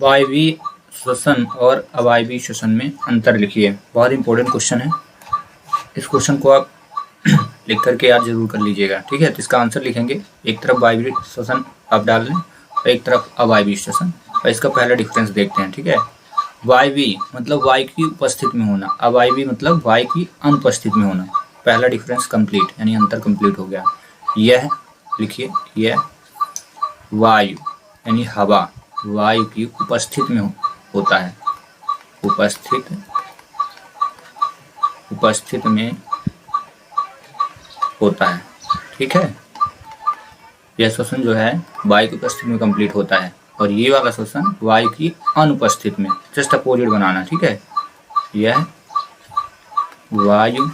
वायवीय श्वसन और अवायवीय श्वसन में अंतर लिखिए। बहुत इंपॉर्टेंट क्वेश्चन है, इस क्वेश्चन को आप लिख करके याद जरूर कर लीजिएगा। ठीक है, तो इसका आंसर लिखेंगे, एक तरफ वायवीय श्वसन आप डाल लें और एक तरफ अवायवीय श्वसन, और इसका पहला डिफरेंस देखते हैं। ठीक है, वायवीय मतलब वायु की उपस्थिति में होना, अवायवीय मतलब वायु की अनुपस्थिति में होना। पहला डिफरेंस कंप्लीट, यानी अंतर कंप्लीट हो गया। यह लिखिए, यह वायु यानी हवा वायु की उपस्थिति में होता है, उपस्थित में होता है। ठीक है, यह श्वसन जो है वायु की उपस्थिति में कंप्लीट होता है, और ये वाला श्वसन वायु की अनुपस्थिति में, जस्ट अपोजिट बनाना। ठीक है, यह वायु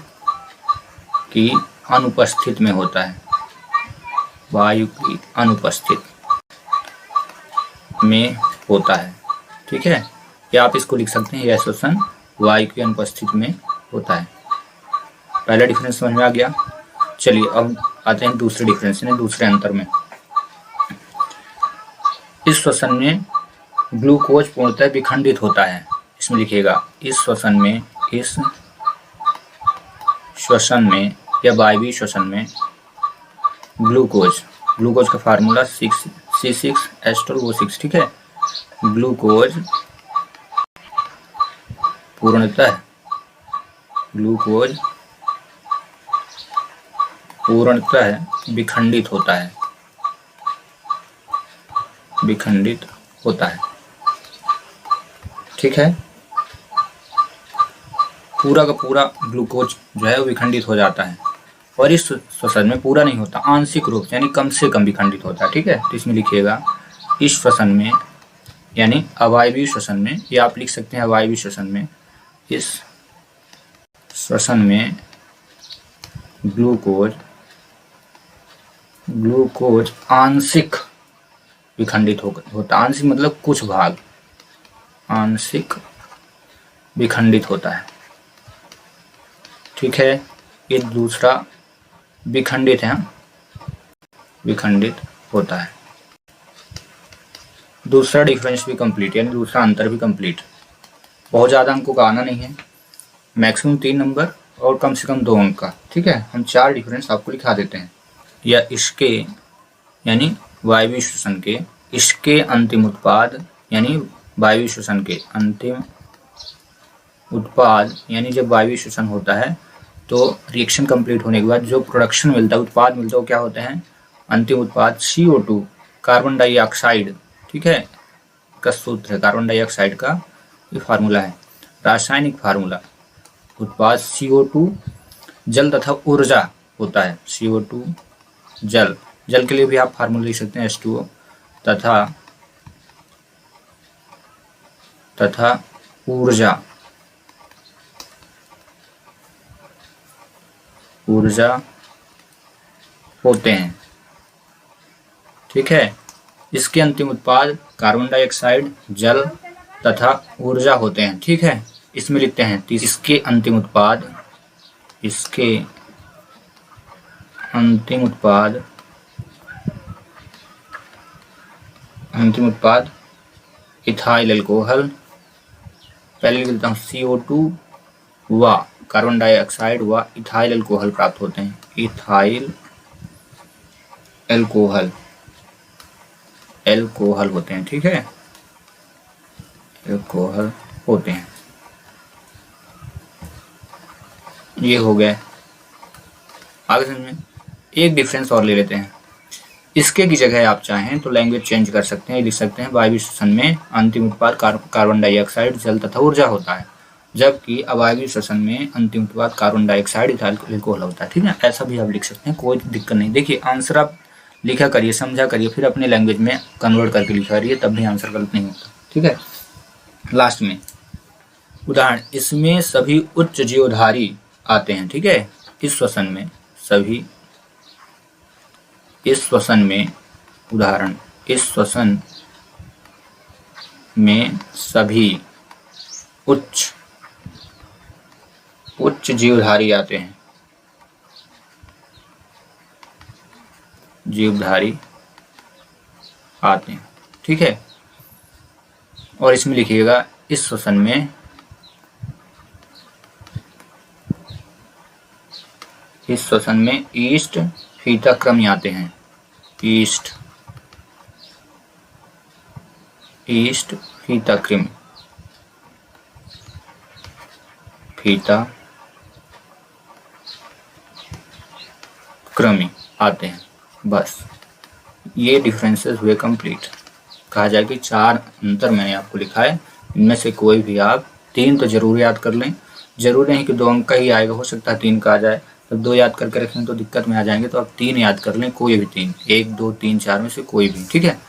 की अनुपस्थिति में होता है, वायु की अनुपस्थिति में होता है। ठीक है, या आप इसको लिख सकते हैं, यह श्वसन वायु की अनुपस्थिति में होता है। पहला डिफरेंस समझ में आ गया। चलिए अब आते हैं दूसरे डिफरेंस में, दूसरे अंतर में। इस श्वसन में ग्लूकोज पूर्णतः विखंडित होता है। इसमें लिखिएगा, इस श्वसन में या वायवीय श्वसन में ग्लूकोज का फार्मूला C6H12O6। ठीक है, ग्लूकोज पूर्णतः विखंडित होता है, ठीक है, पूरा का पूरा ग्लूकोज जो है वो विखंडित हो जाता है, और इस श्वसन में पूरा नहीं होता, आंशिक रूप से यानी कम से कम विखंडित होता है। ठीक है, तो इसमें लिखिएगा, इस श्वसन में यानी अवायवीय श्वसन में, या आप लिख सकते हैं अवायवीय श्वसन में, इस श्वसन में ग्लूकोज आंशिक विखंडित होता, आंशिक मतलब कुछ भाग आंशिक विखंडित होता है। ठीक है, ये दूसरा विखंडित है, विखंडित होता है। दूसरा डिफरेंस भी कंप्लीट, यानी दूसरा अंतर भी कंप्लीट। बहुत ज़्यादा अंकों का आना नहीं है, मैक्सिमम 3 नंबर और कम से कम 2 अंक का। ठीक है, हम 4 डिफरेंस आपको लिखा देते हैं। या इसके यानी वायवीय श्वसन के, इसके अंतिम उत्पाद यानी वायवीय श्वसन के अंतिम उत्पाद, यानी जब वायवीय श्वसन होता है तो रिएक्शन कंप्लीट होने के बाद जो प्रोडक्शन मिलता है, उत्पाद मिलता है, वो क्या होते हैं? अंतिम उत्पाद CO2 कार्बन डाइऑक्साइड। ठीक है, का सूत्र है कार्बन डाइऑक्साइड का, ये फार्मूला है, रासायनिक फार्मूला। उत्पाद CO2 जल तथा ऊर्जा होता है, CO2 जल के लिए भी आप फार्मूला लिख सकते हैं H2O तथा ऊर्जा होते हैं। ठीक है, इसके अंतिम उत्पाद कार्बन डाइऑक्साइड, जल तथा ऊर्जा होते हैं। ठीक है, इसमें लिखते हैं इसके अंतिम उत्पाद इथाइल अल्कोहल, पहले लिख देता हूँ CO2 व कार्बन डाइऑक्साइड व इथाइल अल्कोहल प्राप्त होते हैं, इथाइल अल्कोहल होते हैं। ठीक है, अल्कोहल होते हैं। ये हो गए, आगे समझ में। एक डिफरेंस और ले लेते हैं, इसके की जगह आप चाहें तो लैंग्वेज चेंज कर सकते हैं, लिख सकते हैं वायवीय श्वसन में अंतिम उत्पाद कार्बन डाइऑक्साइड, जल तथा ऊर्जा होता है, जबकि अवायवीय श्वसन में अंतिम उत्पाद कार्बन डाइऑक्साइड, इथाइल अल्कोहल होता है। ठीक है, ऐसा भी आप लिख सकते हैं, कोई दिक्कत नहीं। देखिए आंसर आप लिखा करिए, समझा करिए, फिर अपने लैंग्वेज में कन्वर्ट करके लिखा करिए, तब भी आंसर गलत नहीं होता। ठीक है, लास्ट में उदाहरण, इसमें सभी उच्च जीवधारी आते हैं। ठीक है, इस श्वसन में उदाहरण, इस श्वसन में सभी उच्च जीवधारी आते हैं, ठीक है, और इसमें लिखिएगा इस श्वसन में ईस्ट फीता क्रम आते हैं। ईस्ट फीता क्रमी आते हैं। बस ये डिफरेंसेस हुए कंप्लीट। कहा जाए कि 4 अंतर मैंने आपको लिखा है, इनमें से कोई भी आप 3 तो जरूर याद कर लें। जरूरी नहीं कि 2 अंक का ही आएगा, हो सकता है 3 का आ जाए, तो 2 याद करके रखें तो दिक्कत में आ जाएंगे। तो आप 3 याद कर लें, कोई भी 3, 1 2 3 4 में से कोई भी, ठीक है।